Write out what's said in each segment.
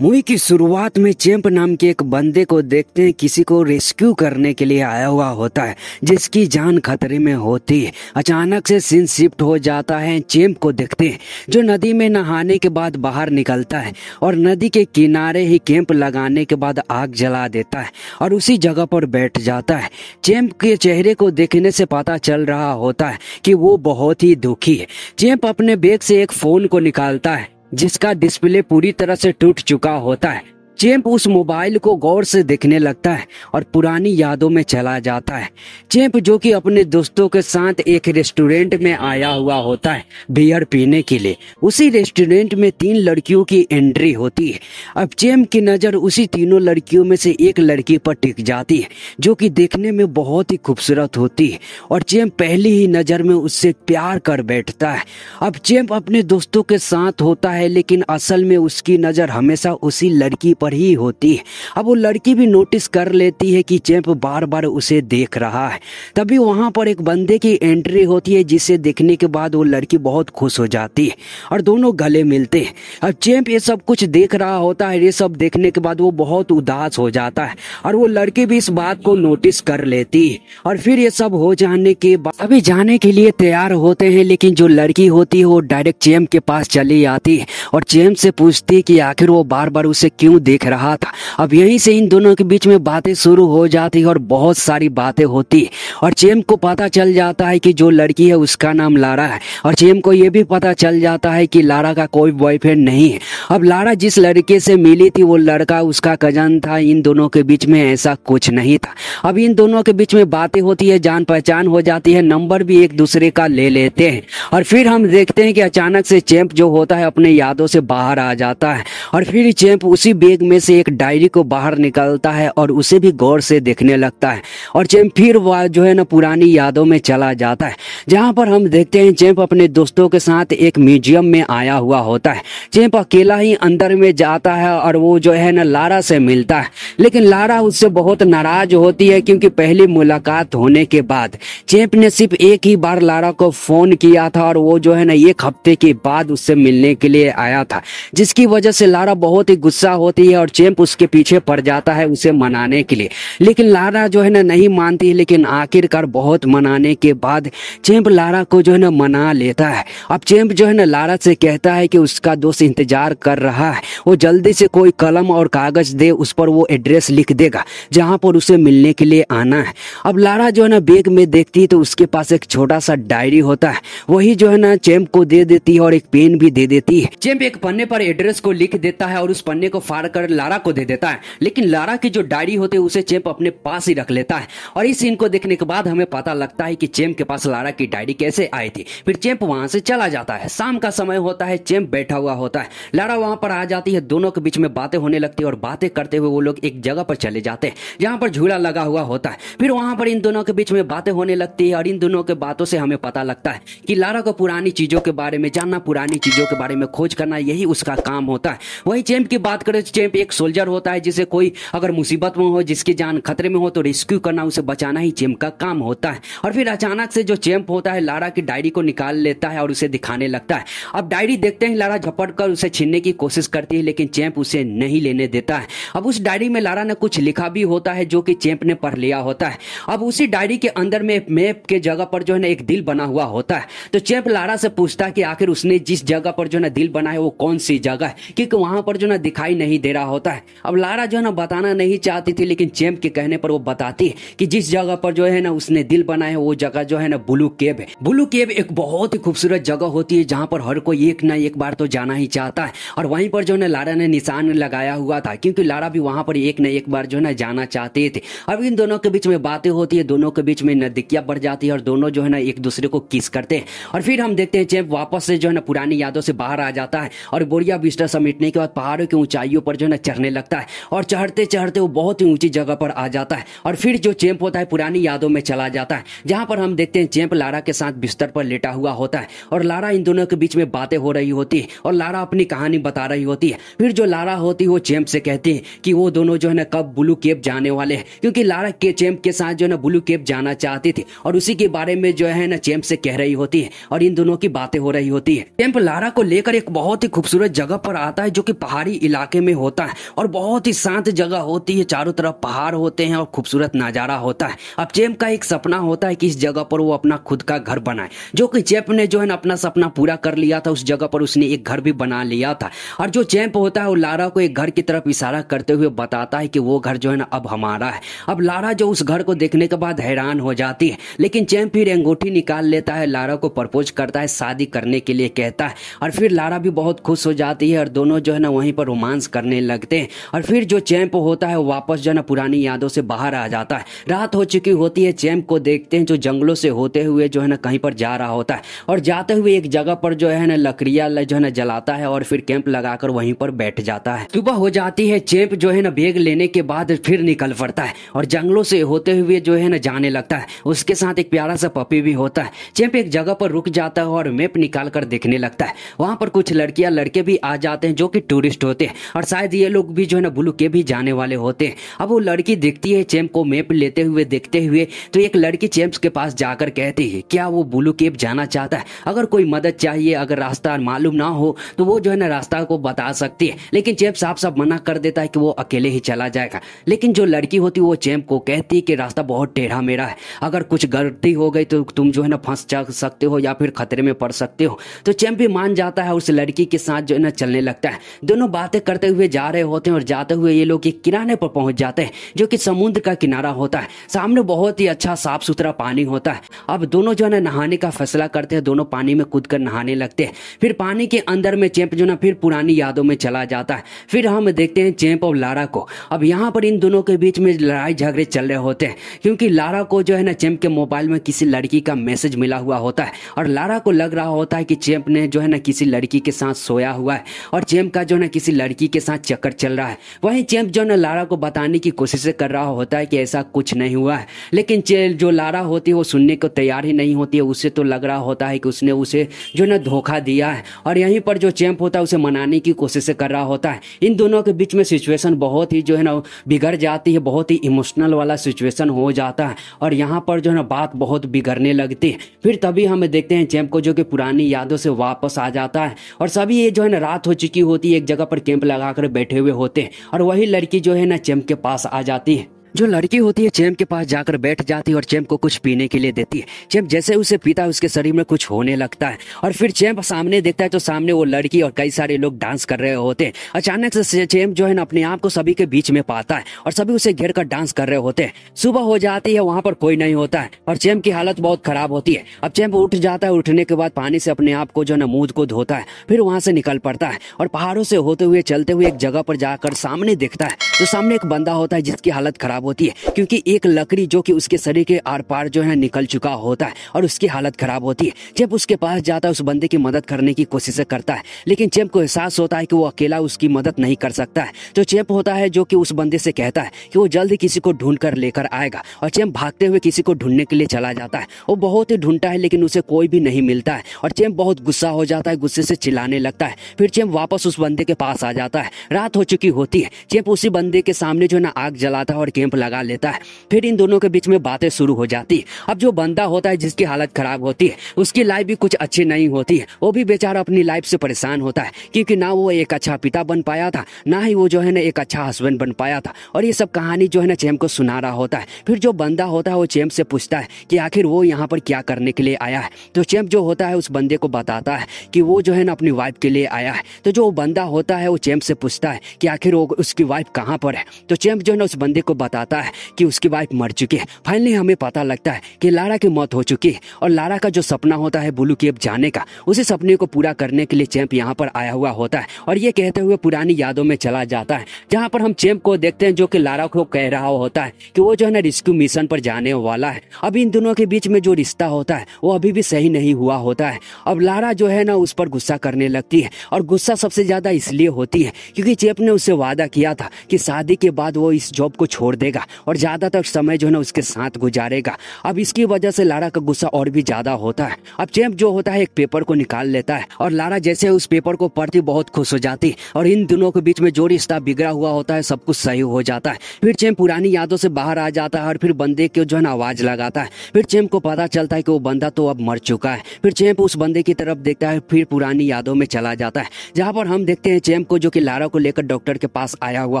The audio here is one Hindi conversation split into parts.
मूवी की शुरुआत में चैंप नाम के एक बंदे को देखते हैं, किसी को रेस्क्यू करने के लिए आया हुआ होता है जिसकी जान खतरे में होती है। अचानक से सीन शिफ्ट हो जाता है, चैंप को देखते हैं जो नदी में नहाने के बाद बाहर निकलता है और नदी के किनारे ही कैंप लगाने के बाद आग जला देता है और उसी जगह पर बैठ जाता है। चैंप के चेहरे को देखने से पता चल रहा होता है कि वो बहुत ही दुखी है। चैंप अपने बैग से एक फोन को निकालता है जिसका डिस्प्ले पूरी तरह से टूट चुका होता है। चैंप उस मोबाइल को गौर से देखने लगता है और पुरानी यादों में चला जाता है। चैंप जो कि अपने दोस्तों के साथ एक रेस्टोरेंट में आया हुआ होता है बियर पीने के लिए। उसी रेस्टोरेंट में 3 लड़कियों की एंट्री होती है। अब चैंप की नज़र उसी तीनों लड़कियों में से एक लड़की पर टिक जाती है जो कि देखने में बहुत ही खूबसूरत होती है और चैंप पहली ही नज़र में उससे प्यार कर बैठता है। अब चैंप अपने दोस्तों के साथ होता है लेकिन असल में उसकी नज़र हमेशा उसी लड़की पर ही होती है। अब वो लड़की भी नोटिस कर लेती है कि चैंप बार बार उसे देख रहा है। तभी वहां पर एक बंदे की एंट्री होती है जिसे देखने के बाद वो लड़की बहुत खुश हो जाती है और दोनों गले मिलते हैं। अब चैंप ये सब कुछ देख रहा होता है। ये सब देखने के बाद वो बहुत उदास हो जाता है और वो लड़की भी इस बात को नोटिस कर लेती है और फिर ये सब हो जाने के बाद अभी जाने के लिए तैयार होते हैं, लेकिन जो लड़की होती है वो डायरेक्ट चैंप के पास चली आती है और चैंप से पूछती है कि आखिर वो बार बार उसे क्यों देख रहा था। अब यहीं से इन दोनों के बीच में बातें शुरू हो जाती है और बहुत सारी बातें होती और चैंप को पता चल जाता है कि जो लड़की है उसका नाम लारा है और चैंप को ये भी पता चल जाता है कि लारा का कोई बॉयफ्रेंड नहीं है। अब लारा जिस लड़के से मिली थी वो लड़का उसका कजन था। इन दोनों के बीच में ऐसा कुछ नहीं था। अब इन दोनों के बीच में बातें होती है, जान पहचान हो जाती है, नंबर भी एक दूसरे का ले लेते हैं और फिर हम देखते हैं कि अचानक से चैंप जो होता है अपने यादों से बाहर आ जाता है और फिर चैंप उसी बैग में से एक डायरी को बाहर निकालता है और उसे भी गौर से देखने लगता है और चैंप फिर वह जो है ना पुरानी यादों में चला जाता है, जहां पर हम देखते हैं चैंप अपने दोस्तों के साथ एक म्यूजियम में आया हुआ होता है। चैंप अकेला ही अंदर में जाता है और वो जो है ना लारा से मिलता है, लेकिन लारा उससे बहुत नाराज होती है क्योंकि पहली मुलाकात होने के बाद चैंप ने सिर्फ एक ही बार लारा को फोन किया था और वो जो है ना 1 हफ्ते के बाद उससे मिलने के लिए आया था, जिसकी वजह से लारा बहुत ही गुस्सा होती है और चैंप उसके पीछे पड़ जाता है उसे मनाने के लिए। लेकिन लारा जो है ना नहीं मानती है, लेकिन आखिरकार बहुत मनाने के बाद चैंप लारा को जो है ना मना लेता है। अब चैंप जो है ना लारा से कहता है कि उसका दोस्त इंतजार कर रहा है, वो जल्दी से कोई कलम और कागज दे, उस पर वो एड्रेस लिख देगा जहां पर उसे मिलने के लिए आना है। अब लारा जो है ना बैग में देखती है तो उसके पास एक छोटा सा डायरी होता है, वही जो है ना चैंप को दे देती है और एक पेन भी दे देती है। चैंप एक पन्ने पर एड्रेस को लिख देता है और उस पन्ने को फाड़ कर लारा को दे देता है, लेकिन लारा की जो डायरी होती है उसे चैंप अपने पास ही रख लेता है और इस सीन को देखने के बाद हमें पता लगता है कि चैंप के पास लारा की डायरी कैसे आई थी। फिर चैंप वहां से चला जाता है। शाम का समय होता है, चैंप बैठा हुआ होता है, लारा वहां पर आ जाती है, दोनों के बीच में बातें होने लगती है और बातें करते हुए वो लोग एक जगह पर चले जाते हैं जहां पर झूला लगा हुआ होता है। फिर वहां पर इन दोनों के बीच में बातें होने लगती है और इन दोनों के बातों से हमें पता लगता है कि लारा को पुरानी चीजों के बारे में जानना, पुरानी चीजों के बारे में खोज करना, यही उसका काम होता है। वही चैंप की बात करें तो चैंप एक सोल्जर होता है जिसे कोई अगर मुसीबत में हो, जिसकी जान खतरे में हो तो रेस्क्यू करना, उसे बचाना ही चैंप का काम होता है। और फिर अचानक से जो चैंप होता है लारा की डायरी को निकाल लेता है और उसे दिखाने लगता है। अब डायरी देखते ही लारा झपट कर उसे छीनने की कोशिश करती है, लेकिन चैंप उसे नहीं लेने देता है। अब उस डायरी में लारा ने कुछ लिखा भी होता है जो कि चैंप ने पढ़ लिया होता है। अब उसी डायरी के अंदर में मैप के जगह पर जो है ना एक दिल बना हुआ होता है। तो चैंप लारा से पूछता है कि आखिर उसने जिस जगह पर जो है ना दिल बना है वो कौन सी जगह है, क्योंकि वहां पर जो ना दिखाई नहीं दे रहा होता है। अब लारा जो है ना बताना नहीं चाहती थी, लेकिन चैंप के कहने पर वो बताती है कि जिस जगह पर जो है ना उसने दिल बनाया है वो जगह जो है ना ब्लू केव है। ब्लू केव एक बहुत ही खूबसूरत जगह होती है जहां पर हर कोई एक ना एक बार तो जाना ही चाहता है और वहीं पर जो है ना लारा ने निशान लगाया हुआ था, क्योंकि लारा भी वहां पर एक ना एक बार जो है ना जाना चाहते थे। अब इन दोनों के बीच में बातें होती है, दोनों के बीच में नजदीकियां बढ़ जाती है और दोनों जो है ना एक दूसरे को किस करते हैं और फिर हम देखते हैं चैंप वापस से जो है ना पुरानी यादों से बाहर आ जाता है और बोरिया बिस्तर समेटने के बाद पहाड़ों की ऊंचाइयों पर जो है ना चढ़ने लगता है और चढ़ते चढ़ते वो बहुत ही ऊंची जगह पर आ जाता है और फिर जो चैंप होता है पुरानी यादों में चला जाता है, जहां पर हम देखते हैं चैंप लारा के साथ बिस्तर पर लेटा हुआ होता है और लारा इन दोनों के बीच में बातें हो रही होती है और लारा अपनी कहानी बता रही होती है। फिर जो लारा होती है वो चैंप से कहती है कि वो दोनों जो है ना कब ब्लू केव जाने वाले हैं, क्योंकि लारा के चैंप के साथ जो है ना ब्लू केव जाना चाहती थी और उसी के बारे में जो है ना चैंप से कह रही होती है और इन दोनों की बातें हो रही होती है। चैंप लारा को लेकर एक बहुत ही खूबसूरत जगह पर आता है जो कि पहाड़ी इलाके में होता होता है और बहुत ही शांत जगह होती है, चारों तरफ पहाड़ होते हैं और खूबसूरत नज़ारा होता है। अब चैंप का एक सपना होता है कि इस जगह पर वो अपना खुद का घर बनाए, जो कि चैंप ने जो है ना अपना सपना पूरा कर लिया था। उस जगह पर उसने एक घर भी बना लिया था और जो चैंप होता है वो लारा को एक घर की तरफ इशारा करते हुए बताता है कि वो घर जो है ना अब हमारा है। अब लारा जो उस घर को देखने के बाद हैरान हो जाती है, लेकिन चैंप फिर अंगूठी निकाल लेता है, लारा को प्रपोज करता है, शादी करने के लिए कहता है और फिर लारा भी बहुत खुश हो जाती है और दोनों जो है ना वहीं पर रोमांस करने लगते हैं। और फिर जो चैंप होता है वो वापस जो है ना पुरानी यादों से बाहर आ जाता है। रात हो चुकी होती है, चैंप को देखते हैं जो जंगलों से होते हुए जो है ना कहीं पर जा रहा होता है और जाते हुए एक जगह पर जो है ना लकड़ियां जो है ना जलाता है और फिर कैंप लगाकर वहीं पर बैठ जाता है। सुबह हो जाती है, चैंप जो है ना बैग लेने के बाद फिर निकल पड़ता है और जंगलों से होते हुए जो है ना जाने लगता है। उसके साथ एक प्यारा सा पपी भी होता है। चैंप एक जगह पर रुक जाता है और मैप निकाल कर देखने लगता है। वहां पर कुछ लड़कियां लड़के भी आ जाते हैं जो कि टूरिस्ट होते हैं और शायद ये लोग भी जो है ना ब्लू केव भी जाने वाले होते हैं। अब वो लड़की दिखती है चैंप को मैप लेते हुए देखते हुए, तो एक लड़की चैंप के पास जाकर कहती है क्या वो ब्लू केव जाना चाहता है, अगर कोई मदद चाहिए, अगर रास्ता मालूम ना हो तो वो जो है ना रास्ता को बता सकती है। लेकिन चैंप साफ साफ मना कर देता है कि वो अकेले ही चला जाएगा। लेकिन जो लड़की होती है वो चैंप को कहती है कि रास्ता बहुत टेढ़ा मेरा है, अगर कुछ गलती हो गई तो तुम जो है ना फंस जा सकते हो या फिर खतरे में पड़ सकते हो। तो चैंप भी मान जाता है, उस लड़की के साथ जो है ना चलने लगता है। दोनों बातें करते हुए जा रहे होते हैं और जाते हुए ये लोग एक किनारे पर पहुंच जाते हैं जो कि समुद्र का किनारा होता है। सामने बहुत ही अच्छा साफ सुथरा पानी होता है। अब दोनों जो है ना नहाने का फैसला करते हैं, दोनों पानी में कूद कर नहाने लगते हैं। फिर पानी के अंदर में चैंप जो ना फिर पुरानी यादों में चला जाता है। फिर हम देखते हैं चैंप और लारा को। अब यहाँ पर इन दोनों के बीच में लड़ाई झगड़े चल रहे होते हैं क्योंकि लारा को जो है ना चैंप के मोबाइल में किसी लड़की का मैसेज मिला हुआ होता है और लारा को लग रहा होता है कि चैंप ने जो है ना किसी लड़की के साथ सोया हुआ है और चैंप का जो है ना किसी लड़की के साथ चक्कर चल रहा है। वहीं चैंप जो है ना लारा को बताने की कोशिश कर रहा होता है कि ऐसा कुछ नहीं हुआ है, लेकिन जो लारा होती है वो सुनने को तैयार ही नहीं होती है। उसे तो लग रहा होता है कि उसने उसे जो है ना धोखा दिया है और यहीं पर जो चैंप होता है उसे मनाने की कोशिश कर रहा होता है। इन दोनों के बीच में सिचुएशन बहुत ही जो है ना बिगड़ जाती है, बहुत ही इमोशनल वाला सिचुएशन हो जाता है और यहाँ पर जो है ना बात बहुत बिगड़ने लगती है। फिर तभी हम देखते हैं चैंप को जो कि पुरानी यादों से वापस आ जाता है और सभी ये जो है ना रात हो चुकी होती है, एक जगह पर कैंप लगाकर बैठे हुए होते हैं और वही लड़की जो है ना चैंप के पास आ जाती है। जो लड़की होती है चैंप के पास जाकर बैठ जाती है और चैंप को कुछ पीने के लिए देती है। चैंप जैसे उसे पीता है उसके शरीर में कुछ होने लगता है और फिर चैंप सामने देखता है तो सामने वो लड़की और कई सारे लोग डांस कर रहे होते हैं। अचानक से चैंप जो है ना अपने आप को सभी के बीच में पाता है और सभी उसे घेर कर डांस कर रहे होते हैं। सुबह हो जाती है, वहां पर कोई नहीं होता है और चैंप की हालत बहुत खराब होती है। अब चैंप उठ जाता है, उठने के बाद पानी से अपने आप को जो है ना मुंह को धोता है, फिर वहां से निकल पड़ता है और पहाड़ों से होते हुए चलते हुए एक जगह पर जाकर सामने देखता है तो सामने एक बंदा होता है जिसकी हालत खराब होती है क्योंकि एक लकड़ी जो कि उसके शरीर के आर पार जो है निकल चुका होता है और उसकी हालत खराब होती है। चैंप उसके पास जाता है, उस बंदे की मदद करने की कोशिश करता है, लेकिन चैंप को एहसास होता है कि वो अकेला उसकी मदद नहीं कर सकता है। तो चैंप होता है जो कि उस बंदे से कहता है कि वो जल्द किसी को ढूंढ कर लेकर आएगा और चैंप भागते हुए किसी को ढूंढने के लिए चला जाता है। वो बहुत ही ढूंढता है लेकिन उसे कोई भी नहीं मिलता है और चैंप बहुत गुस्सा हो जाता है, गुस्से से चिल्लाने लगता है। फिर चैंप वापस उस बंदे के पास आ जाता है। रात हो चुकी होती है। चैंप उसी बंदे के सामने जो है ना आग जलाता है और कैंप लगा लेता है। फिर इन दोनों के बीच में बातें शुरू हो जाती है। अब जो बंदा होता है जिसकी हालत खराब होती है उसकी लाइफ भी कुछ अच्छी नहीं होती है। वो भी बेचारा अपनी लाइफ से परेशान होता है क्योंकि ना वो एक अच्छा पिता बन पाया था, ना ही वो जो है ना एक अच्छा हस्बैंड बन पाया था और ये सब कहानी जो है ना चैंप को सुना रहा होता है। फिर जो बंदा होता है वो चैंप से पूछता है कि आखिर वो यहाँ पर क्या करने के लिए आया है। तो चैंप जो होता है उस बंदे को बताता है कि वो जो है ना अपनी वाइफ के लिए आया है। तो जो बंदा होता है वो चैंप से पूछता है कि आखिर वो उसकी वाइफ कहाँ पर है। तो चैंप जो है ना उस बंदे को बताता है कि उसकी वाइफ मर चुकी है। फाइनली हमें पता लगता है कि लारा की मौत हो चुकी है और लारा का जो सपना होता है ब्लू केव जाने का, उसी सपने को पूरा करने के लिए चैंप यहाँ पर आया हुआ होता है और ये कहते हुए पुरानी यादों में चला जाता है, जहाँ पर हम चैंप को देखते हैं जो कि लारा को कह रहा होता है कि वो जो है ना रेस्क्यू मिशन पर जाने वाला है। अब इन दोनों के बीच में जो रिश्ता होता है वो अभी भी सही नहीं हुआ होता है। अब लारा जो है ना उस पर गुस्सा करने लगती है और गुस्सा सबसे ज्यादा इसलिए होती है क्योंकि चैंप ने उससे वादा किया था कि शादी के बाद वो इस जॉब को छोड़ देगा और ज्यादातर समय जो है ना उसके साथ गुजारेगा। अब इसकी वजह से लारा का गुस्सा और भी ज्यादा होता है। अब चैंप जो होता है एक पेपर को निकाल लेता है और लारा जैसे उस पेपर को पढ़ती बहुत खुश हो जाती और इन दोनों के बीच में जो रिश्ता बिगड़ा हुआ होता है सब कुछ सही हो जाता है। फिर चैंप पुरानी यादों से बाहर आ जाता है और फिर बंदे को जो है ना आवाज लगाता है। फिर चैंप को पता चलता है कि वो बंदा तो अब मर चुका है। फिर चैंप उस बंदे की तरफ देखता है, फिर पुरानी यादों में चला जाता है, जहाँ पर हम देखते हैं चैंप को जो कि लारा को लेकर डॉक्टर के पास आया हुआ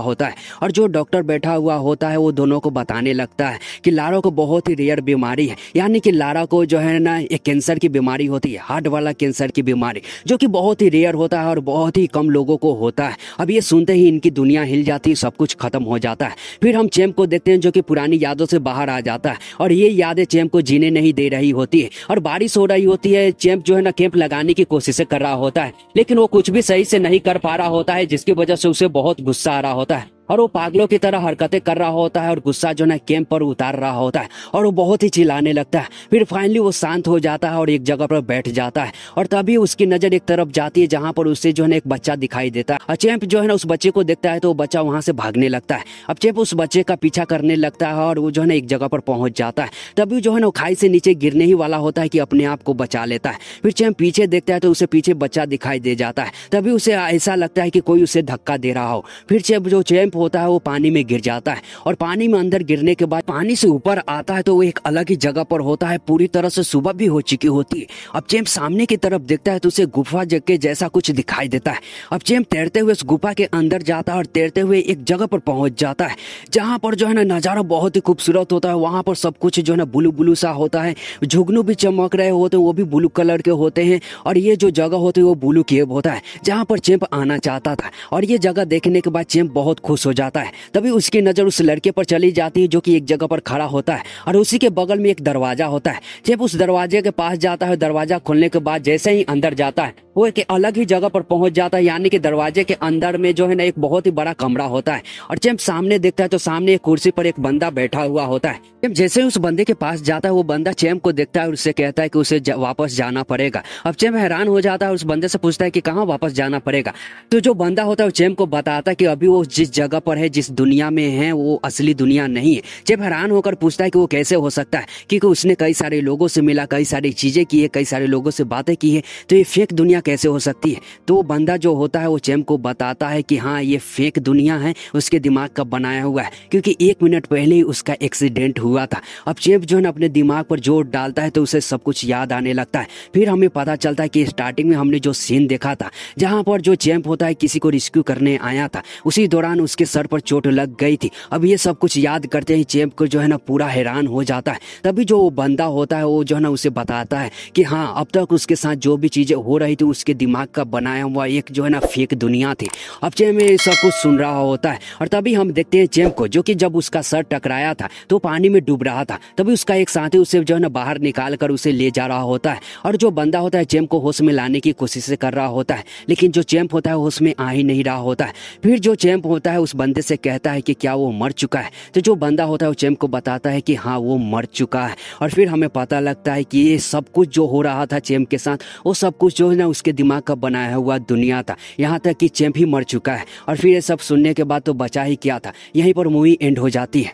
होता है। और जो डॉक्टर बैठा हुआ होता है वो दोनों को बताने लगता है कि लारा को बहुत ही रेयर बीमारी है, यानी कि लारा को जो है ना एक कैंसर की बीमारी होती है, हार्ट वाला कैंसर की बीमारी, जो कि बहुत ही रेयर होता है और बहुत ही कम लोगों को होता है। अब ये सुनते ही इनकी दुनिया हिल जाती है, सब कुछ खत्म हो जाता है। फिर हम चैंप को देखते हैं जो कि पुरानी यादों से बाहर आ जाता है और ये यादें चैंप को जीने नहीं दे रही होती है और बारिश हो रही होती है। चैंप जो है ना कैंप लगाने की कोशिशें कर रहा होता है, लेकिन वो कुछ भी सही से नहीं कर पा रहा होता है, जिसकी वजह से उसे बहुत गुस्सा आ रहा होता है और वो पागलों की तरह हरकतें कर रहा होता है और गुस्सा जो है कैंप पर उतार रहा होता है और वो बहुत ही चिल्लाने लगता है। फिर फाइनली वो शांत हो जाता है और एक जगह पर बैठ जाता है और तभी उसकी नजर एक तरफ जाती है जहां पर उसे जो है एक बच्चा दिखाई देता है और चैंप जो है ना उस बच्चे को देखता है तो वो बच्चा वहां से भागने लगता है। अब चैंप उस बच्चे का पीछा करने लगता है और वो जो है ना एक जगह पर पहुंच जाता है। तभी जो है ना खाई से नीचे गिरने ही वाला होता है कि अपने आप को बचा लेता है। फिर चैंप पीछे देखता है तो उसे पीछे बच्चा दिखाई दे जाता है। तभी उसे ऐसा लगता है कि कोई उसे धक्का दे रहा हो। फिर जो चैंप होता है वो पानी में गिर जाता है और पानी में अंदर गिरने के बाद पानी से ऊपर आता है तो वो एक अलग ही जगह पर होता है, पूरी तरह से सुबह भी हो चुकी होती है। अब चैंप सामने की तरफ देखता है तो उसे गुफा के जैसा कुछ दिखाई देता है। अब चैंप तैरते हुए उस गुफा के अंदर जाता है और तैरते हुए एक जगह पर पहुंच जाता है जहां पर जो है ना नजारा बहुत ही खूबसूरत होता है। वहां पर सब कुछ जो है ना ब्लू ब्लू सा होता है, झुगनू भी चमक रहे होते हैं, वो भी ब्लू कलर के होते हैं और ये जो जगह होती है वो ब्लू केव होता है जहां पर चैंप आना चाहता था। और ये जगह देखने के बाद चैंप बहुत खुश हो जाता है। तभी उसकी नजर उस लड़के पर चली जाती है जो कि एक जगह पर खड़ा होता है और उसी के बगल में एक दरवाजा होता है। चैंप उस दरवाजे के पास जाता है। दरवाजा खोलने के बाद जैसे ही अंदर जाता है वो एक अलग ही जगह पर पहुंच जाता है, यानी कि दरवाजे के अंदर में जो है ना एक बहुत ही बड़ा कमरा होता है और चैंप सामने देखता है तो सामने एक कुर्सी पर एक बंदा बैठा हुआ होता है। चैंप जैसे ही उस बंदे के पास जाता है वो बंदा चैंप को देखता है और उससे कहता है कि उसे वापस जाना पड़ेगा। अब चैंप हैरान हो जाता है और उस बंदे से पूछता है कि कहाँ वापस जाना पड़ेगा। तो जो बंदा होता है वो चैंप को बताता है कि अभी वो जिस जगह पर है, जिस दुनिया में है, वो असली दुनिया नहीं है। चैंप हैरान होकर पूछता है कि वो कैसे हो सकता है, क्योंकि उसने कई सारे लोगों से मिला, कई सारी चीजें की है, कई सारे लोगों से बातें की है, तो ये फेक दुनिया कैसे हो सकती है। तो बंदा जो होता है वो चैंप को बताता है कि हाँ ये फेक दुनिया है, उसके दिमाग का बनाया हुआ है, क्योंकि 1 मिनट पहले ही उसका एक्सीडेंट हुआ था। अब चैंप जो है ना अपने दिमाग पर जोर डालता है तो उसे सब कुछ याद आने लगता है। फिर हमें पता चलता है कि स्टार्टिंग में हमने जो सीन देखा था जहाँ पर जो चैंप होता है किसी को रेस्क्यू करने आया था, उसी दौरान उसके सर पर चोट लग गई थी। अब ये सब कुछ याद करते ही चैंप को जो है ना पूरा हैरान हो जाता है। तभी जो वो बंदा होता है वो जो है ना उसे बताता है कि हाँ अब तक उसके साथ जो भी चीजें हो रही थी उसके दिमाग का बनाया हुआ एक जो है ना फेक दुनिया थी। अब चैंप ये सब कुछ सुन रहा होता है और तभी हम देखते हैं चैंप को जो कि जब उसका सर टकराया था तो पानी में डूब रहा था। तभी उसका एक साथी उसे जो है ना बाहर निकाल कर उसे ले जा रहा होता है और जो बंदा होता है चैंप को होश में लाने की कोशिश कर रहा होता है, लेकिन जो चैंप होता है होश में आ ही नहीं रहा होता है। फिर जो चैंप होता है उस बंदे से कहता है कि क्या वो मर चुका है। तो जो बंदा होता है वो चैंप को बताता है कि हाँ वो मर चुका है। और फिर हमें पता लगता है कि ये सब कुछ जो हो रहा था चैंप के साथ वो सब कुछ जो है ना उसके दिमाग का बनाया हुआ दुनिया था, यहाँ तक कि चैंप ही मर चुका है। और फिर ये सब सुनने के बाद तो बचा ही क्या था। यहीं पर मूवी एंड हो जाती है।